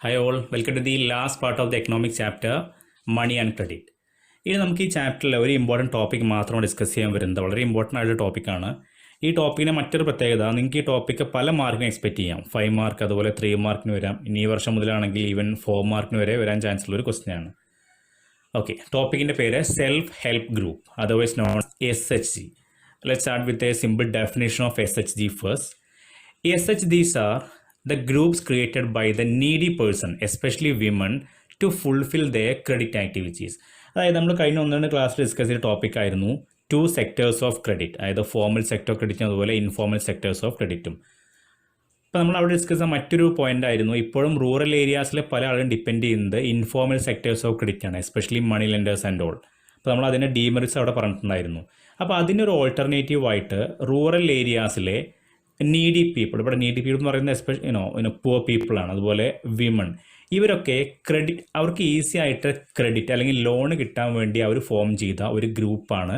Hi all, welcome to the last part of the economic chapter, money and credit. ഇനി നമുക്ക് ഈ ചാപ്റ്ററിൽ ഒരു ഇമ്പോർട്ടൻറ്റ് ടോപ്പിക് മാത്രം ഡിസ്കസ് ചെയ്യാൻ വരുന്നത് വളരെ ഇമ്പോർട്ടൻ്റ് ആയിട്ടുള്ള ടോപ്പിക്കാണ്. ഈ ടോപ്പിക്കിന് മറ്റൊരു പ്രത്യേകത, നിങ്ങൾക്ക് ഈ ടോപ്പിക്ക് പല മാർക്കിന് എക്സ്പെക്ട് ചെയ്യാം. 5 മാർക്ക്, അതുപോലെ 3 മാർക്കിന് വരാം. ഇനി ഈ വർഷം മുതലാണെങ്കിൽ ഈവൻ 4 മാർക്കിന് വരെ വരാൻ ചാൻസ് ഉള്ള ഒരു ക്വസ്റ്റ്യൻ ആണ്. ഓക്കെ, ടോപ്പിക്കിൻ്റെ പേര് self help group, otherwise known SHG. Let's start with a simple definition of SHG first. SHGs are the groups created by the needy person, especially women, to fulfill their credit activities. അതായത് നമ്മൾ കഴിഞ്ഞ 1-2 ക്ലാസ്സിൽ discuss ചെയ്ത topic ആയിരുന്നു 2 sectors of credit, അതായത് formal sector of ക്രെഡിറ്റും അതുപോലെ informal sectors of ക്രെഡിറ്റും. അപ്പോൾ നമ്മൾ അവിടെ ഡിസ്കസ് ചെയ്ത മറ്റൊരു പോയിന്റ് ആയിരുന്നു, ഇപ്പോഴും റൂറൽ ഏരിയാസിലെ പല ആളും ഡിപ്പെൻഡ് ചെയ്യുന്നത് ഇൻഫോർമൽ സെക്ടേഴ്സ് ഓഫ് ക്രെഡിറ്റ് ആണ്, especially money lenders and all. അപ്പോൾ നമ്മൾ അതിൻ്റെ ഡീമെറിറ്റ്സ് അവിടെ പറഞ്ഞിട്ടുണ്ടായിരുന്നു. അപ്പോൾ അതിനൊരു ഓൾട്ടർനേറ്റീവായിട്ട് റൂറൽ ഏരിയാസിലെ നീഡി പീപ്പിൾ, ഇവിടെ നീഡി പീപ്പിൾ എന്ന് പറയുന്നത് എസ്പെഷ്യലി പുവർ പീപ്പിളാണ്, അതുപോലെ വിമൺ, ഇവരൊക്കെ ക്രെഡിറ്റ്, അവർക്ക് ഈസി ആയിട്ട് ക്രെഡിറ്റ് അല്ലെങ്കിൽ ലോൺ കിട്ടാൻ വേണ്ടി അവർ ഫോം ചെയ്ത ഒരു ഗ്രൂപ്പാണ്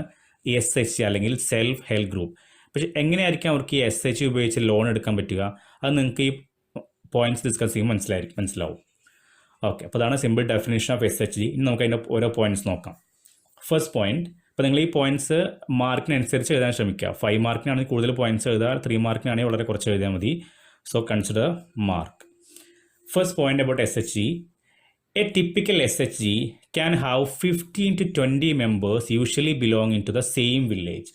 SHG അല്ലെങ്കിൽ സെൽഫ് ഹെൽപ്പ് ഗ്രൂപ്പ്. പക്ഷേ എങ്ങനെയായിരിക്കും അവർക്ക് ഈ SHG ഉപയോഗിച്ച് ലോൺ എടുക്കാൻ പറ്റുക, അത് നിങ്ങൾക്ക് ഈ പോയിന്റ്സ് ഡിസ്കസ് ചെയ്യുമ്പോൾ മനസ്സിലാവും. ഓക്കെ, അപ്പോൾ അതാണ് സിമ്പിൾ ഡെഫിനേഷൻ ഓഫ് SHG. ഇനി നമുക്ക് അതിൻ്റെ ഓരോ പോയിന്റ്സ് നോക്കാം. ഫസ്റ്റ് പോയിന്റ്, അപ്പോൾ നിങ്ങൾ ഈ പോയിന്റ്സ് മാർക്കിനനുസരിച്ച് എഴുതാൻ ശ്രമിക്കുക. 5 മാർക്കിനാണെങ്കിൽ കൂടുതൽ പോയിന്റ്സ് എഴുതുക, 3 മാർക്കിനാണെങ്കിൽ വളരെ കുറച്ച് എഴുതിയാൽ മതി. So consider mark. First point about SHG. A typical SHG can have 15 to 20 members usually belonging to the same village.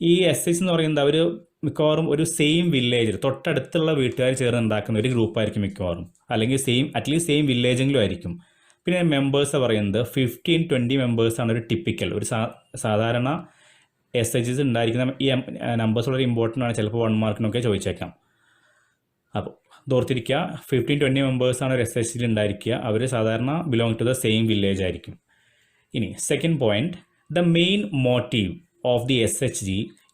ഈ SHG എന്ന് പറയുന്നത് അവർ മിക്കവാറും ഒരു സെയിം വില്ലേജിൽ തൊട്ടടുത്തുള്ള വീട്ടുകാർ ചേർന്ന് ഉണ്ടാക്കുന്ന ഒരു ഗ്രൂപ്പായിരിക്കും മിക്കവാറും, അല്ലെങ്കിൽ അറ്റ്ലീസ്റ്റ് സെയിം വില്ലേജെങ്കിലും ആയിരിക്കും. പിന്നെ മെമ്പേഴ്സ് പറയുന്നത് 15-20 മെമ്പേഴ്സാണ് ഒരു ടിപ്പിക്കൽ, ഒരു സാധാരണ SHGs ഉണ്ടായിരിക്കുന്ന. ഈ നമ്പേഴ്സ് വളരെ ഇമ്പോർട്ടൻ്റ് ആണ്, ചിലപ്പോൾ 1 മാർക്കിനൊക്കെ ചോദിച്ചേക്കാം. അപ്പോൾ ഓർത്തിരിക്കുക, 15-20 മെമ്പേഴ്സാണ് ഒരു SHGയിൽ ഉണ്ടായിരിക്കുക, അവർ സാധാരണ belong to the same village ആയിരിക്കും. ഇനി second point, the main motive of the SHG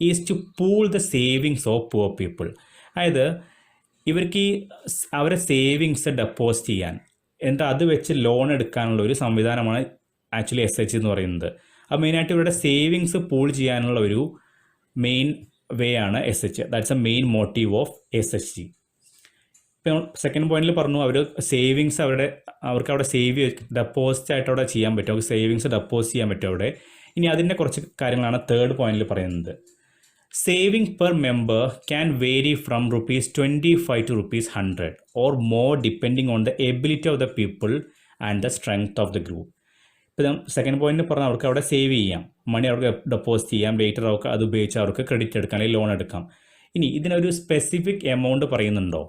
is to pool the savings of poor people. അതായത് ഇവർക്ക് അവരെ സേവിങ്സ് ഡെപ്പോസിറ്റ് ചെയ്യാൻ, എന്നിട്ട് അത് വെച്ച് ലോൺ എടുക്കാനുള്ള ഒരു സംവിധാനമാണ് ആക്ച്വലി SHG എന്ന് പറയുന്നത്. അപ്പോൾ മെയിനായിട്ട് ഇവരുടെ സേവിങ്സ് പൂൾ ചെയ്യാനുള്ള ഒരു മെയിൻ വേ ആണ് SHG. That's A main motive of SHG. ഇപ്പോൾ സെക്കൻഡ് പോയിന്റിൽ പറഞ്ഞു, അവർ സേവിങ്സ് അവർക്ക് അവിടെ ഡെപ്പോസിറ്റ് ആയിട്ട് അവിടെ ചെയ്യാൻ പറ്റും, അവർക്ക് സേവിങ്സ് ഡെപ്പോസിറ്റ് ചെയ്യാൻ പറ്റും അവിടെ. ഇനി അതിൻ്റെ കുറച്ച് കാര്യങ്ങളാണ് തേർഡ് പോയിന്റിൽ പറയുന്നത്. Saving per member can vary from ₹25 to ₹100 or more depending on the ability of the people and the strength of the group. ഇപ്പം സെക്കൻഡ് പോയിന്റിൽ പറഞ്ഞാൽ അവർക്ക് അവിടെ സേവ് ചെയ്യാം, മണി അവർക്ക് ഡെപ്പോസിറ്റ് ചെയ്യാം, ലേറ്റർ അവർക്ക് അത് ഉപയോഗിച്ച് അവർക്ക് ക്രെഡിറ്റ് എടുക്കാം അല്ലെങ്കിൽ ലോൺ എടുക്കാം. ഇനി ഇതിനൊരു സ്പെസിഫിക് എമൗണ്ട് പറയുന്നുണ്ടോ?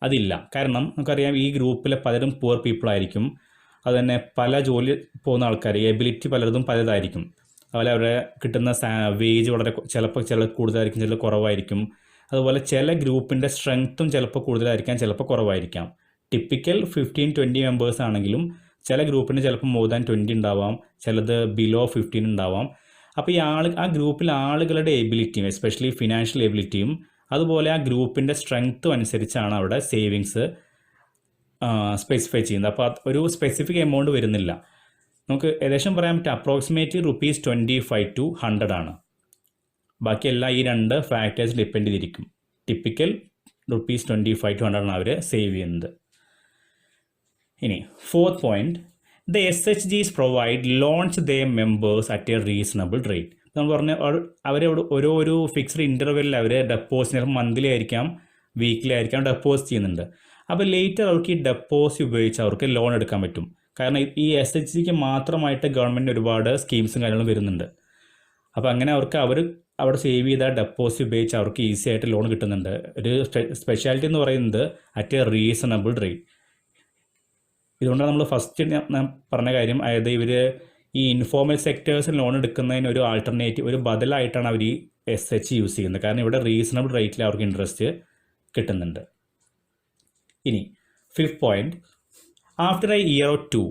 അതില്ല. കാരണം നമുക്കറിയാം, ഈ ഗ്രൂപ്പിലെ പലരും പുവർ പീപ്പിൾ ആയിരിക്കും, അതുതന്നെ പല ജോലി പോകുന്ന ആൾക്കാർ, എബിലിറ്റി പലതും പലതായിരിക്കും. അതുപോലെ അവരെ കിട്ടുന്ന വേജ് ചിലപ്പോൾ കൂടുതലായിരിക്കും, ചില കുറവായിരിക്കും. അതുപോലെ ചില ഗ്രൂപ്പിൻ്റെ സ്ട്രെങ്ത്തും ചിലപ്പോൾ കൂടുതലായിരിക്കാം, ചിലപ്പോൾ കുറവായിരിക്കാം. ടിപ്പിക്കൽ 15-20 മെമ്പേഴ്സ് ആണെങ്കിലും ചില ഗ്രൂപ്പിന് ചിലപ്പോൾ മോർ ദാൻ 20 ഉണ്ടാവാം, ചിലത് ബിലോ 15 ഉണ്ടാവാം. അപ്പോൾ ആ ഗ്രൂപ്പിലെ ആളുകളുടെ എബിലിറ്റിയും, എസ്പെഷ്യലി ഫിനാൻഷ്യൽ എബിലിറ്റിയും, അതുപോലെ ആ ഗ്രൂപ്പിൻ്റെ സ്ട്രെങ്ത്തും അനുസരിച്ചാണ് അവിടെ സേവിങ്സ് സ്പെസിഫൈ ചെയ്യുന്നത്. അപ്പോൾ ഒരു സ്പെസിഫിക് എമൗണ്ട് വരുന്നില്ല. നമുക്ക് ഏകദേശം പറയാൻ പറ്റും അപ്രോക്സിമേറ്റ്ലി ₹25 to ₹100 ആണ്. ബാക്കിയെല്ലാം ഈ 2 ഫാക്ടേഴ്സ് ഡിപ്പെൻഡ് ചെയ്തിരിക്കും. ടിപ്പിക്കൽ ₹25 to ₹100 ആണ് അവർ സേവ് ചെയ്യുന്നത്. ഇനി fourth point, the SHGs provide loans their members at a reasonable rate. നമ്മൾ പറഞ്ഞ അവരോട് ഓരോ ഫിക്സ്ഡ് ഇൻ്റർവെല്ലിൽ അവർ ഡെപ്പോസിറ്റ്, ചിലപ്പോൾ മന്ത്ലി ആയിരിക്കാം, വീക്ക്ലി ആയിരിക്കാം, ഡെപ്പോസിറ്റ് ചെയ്യുന്നുണ്ട്. അപ്പോൾ ലേറ്റർ അവർക്ക് ഈ ഡെപ്പോസിറ്റ് ഉപയോഗിച്ച് അവർക്ക് ലോൺ എടുക്കാൻ പറ്റും. കാരണം ഈ SHGക്ക് മാത്രമായിട്ട് ഗവൺമെൻറ് ഒരുപാട് സ്കീംസും കാര്യങ്ങളും വരുന്നുണ്ട്. അപ്പോൾ അങ്ങനെ അവർ അവിടെ സേവ് ചെയ്ത ഡെപ്പോസിറ്റ് ഉപയോഗിച്ച് അവർക്ക് ഈസി ആയിട്ട് ലോൺ കിട്ടുന്നുണ്ട്. ഒരു സ്പെഷ്യാലിറ്റി എന്ന് പറയുന്നത് അറ്റ് എ റീസണബിൾ റേറ്റ്. ഇതുകൊണ്ടാണ് നമ്മൾ ഫസ്റ്റ് ഞാൻ പറഞ്ഞ കാര്യം, അതായത് ഇവർ ഈ ഇൻഫോർമൽ സെക്ടേഴ്സിൽ ലോൺ എടുക്കുന്നതിന് ഒരു ആൾട്ടർനേറ്റീവ്, ഒരു ബദലായിട്ടാണ് അവർ ഈ SHG യൂസ് ചെയ്യുന്നത്. കാരണം ഇവിടെ റീസണബിൾ റേറ്റിൽ അവർക്ക് ഇൻട്രസ്റ്റ് കിട്ടുന്നുണ്ട്. ഇനി fifth point, after A year or 2,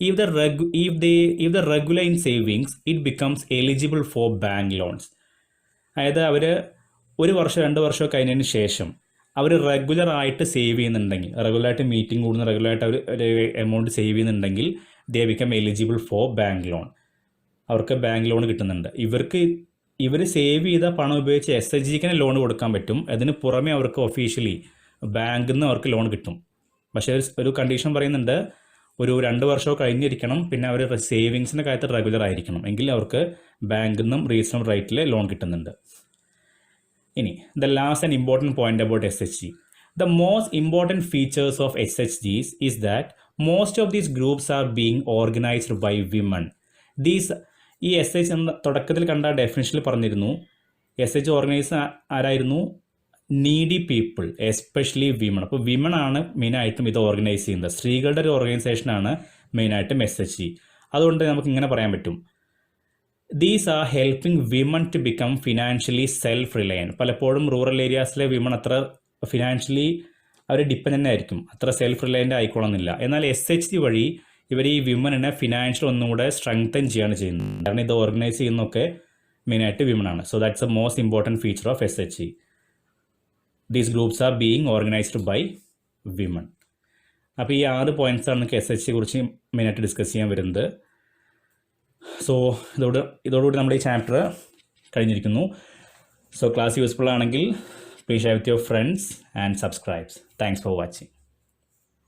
if the regular in savings, it becomes eligible for bank loans. അതായത് അവർ 1 വർഷം 2 വർഷം കഴിഞ്ഞതിന് ശേഷം അവർ റെഗുലറായിട്ട് സേവ് ചെയ്യുന്നുണ്ടെങ്കിൽ, റെഗുലറായിട്ട് മീറ്റിംഗ് കൂടുന്ന, റെഗുലറായിട്ട് അവർ ഒരു എമൗണ്ട് സേവ് ചെയ്യുന്നുണ്ടെങ്കിൽ ദേ become eligible for bank loan. അവർക്ക് ബാങ്ക് ലോൺ കിട്ടുന്നുണ്ട്. ഇവർ സേവ് ചെയ്ത പണം ഉപയോഗിച്ച് SHGക്ക് ലോൺ കൊടുക്കാൻ പറ്റും. അതിന് പുറമെ അവർക്ക് ഒഫീഷ്യലി ബാങ്കിൽ നിന്ന് അവർക്ക് ലോൺ കിട്ടും. പക്ഷേ ഒരു കണ്ടീഷൻ പറയുന്നുണ്ട്, ഒരു 2 വർഷമോ കഴിഞ്ഞിരിക്കണം, പിന്നെ അവർ സേവിങ്സിൻ്റെ കാര്യത്തിൽ റെഗുലർ ആയിരിക്കണം, എങ്കിൽ അവർക്ക് ബാങ്കിൽ നിന്നും റീസണബിൾ റേറ്റിൽ ലോൺ കിട്ടുന്നുണ്ട്. ഇനി the last and important point about SHG. The most important features of SHGs is that most of these groups are being organized by women. ഈ SH എന്ന തുടക്കത്തിൽ കണ്ട ഡെഫിനിഷനിൽ പറഞ്ഞിരുന്നു, SH ഓർഗനൈസ് ആരായിരുന്നു? Needy people, especially women. അപ്പോൾ women ആണ് മെയിനായിട്ടും ഇത് ഓർഗനൈസ് ചെയ്യുന്നത്. സ്ത്രീകളുടെ ഒരു ഓർഗനൈസേഷനാണ് മെയിനായിട്ടും SHG. അതുകൊണ്ട് നമുക്ക് ഇങ്ങനെ പറയാൻ പറ്റും, these are helping women to become financially self reliant. പലപ്പോഴും റൂറൽ ഏരിയാസിലെ വിമൺ അത്ര ഫിനാൻഷ്യലി അവർ ഡിപ്പെൻഡൻ്റ് ആയിരിക്കും, അത്ര സെൽഫ് റിലയൻ്റ് ആയിക്കോണമെന്നില്ല. എന്നാൽ SHG വഴി ഇവർ ഈ വിമണിനെ ഫിനാൻഷ്യൽ ഒന്നുകൂടെ സ്ട്രെങ്തൻ ചെയ്യാണ് ചെയ്യുന്നത്. കാരണം ഇത് ഓർഗനൈസ് ചെയ്യുന്നതൊക്കെ മെയിനായിട്ട് വിമണാണ്. So that's a most important feature of SHG. These groups are being organised by women. അപ്പോൾ ഈ 6 പോയിൻറ്റ്സാണ് നമുക്ക് SHG കുറിച്ച് മെയിനായിട്ട് ഡിസ്കസ് ചെയ്യാൻ വരുന്നത്. സോ ഇതോടുകൂടി നമ്മുടെ ഈ ചാപ്റ്റർ കഴിഞ്ഞിരിക്കുന്നു. സോ ക്ലാസ് യൂസ്ഫുൾ ആണെങ്കിൽ please share with your friends and subscribe. Thanks for watching.